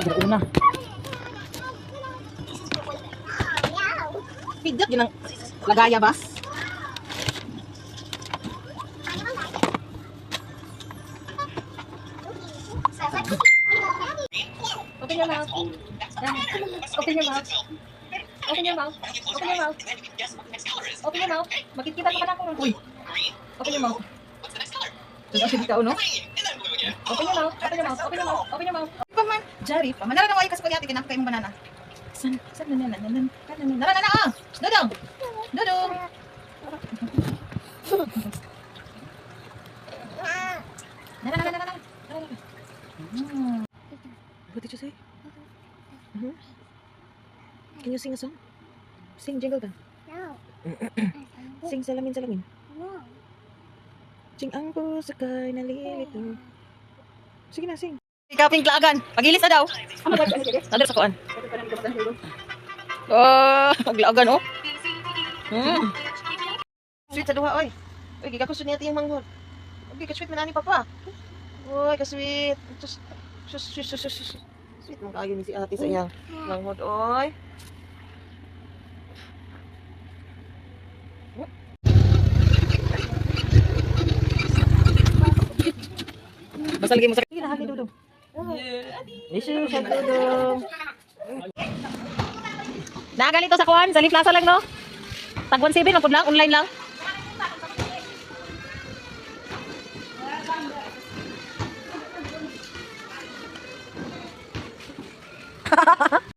Una. Pigdat yun ang lagaya ba? Open your mouth. Open your mouth. Open your mouth. Open your mouth. Open your mouth. Makikita ka pa na ako. Uy. Open your mouth. Kasi ikaw, no? Open your mouth. Open your mouth. Open your mouth. Open your mouth. Paman. Jari pa. Manara na mo ay kasi kunyati. Kinakakay mong banana. San na. Nara. Ah. Dudong. Dudong. Nara. What did you say? Can you sing a song? Sing jingle bell. No. Sing salamin. No. Sing ang puso kay nalilito. Sige na, sing. Ikaw pingklagan. Pagilis na daw. Nadar sa kuan. Oh, paglagan oh. Sweet sa duha oy. Oy, gigakusod niya tiyang manghod. Okay, ka-sweet man ani papa. Oy, ka-sweet. Sweet mong kayo ni si ate sa iyang manghod oy. Basta lagi mo sa kanya, hagi dudong. Isu, siya dudong. Nagalito sa kuan, sa Plaza lang no? Tag 17 lang pud lang, online lang.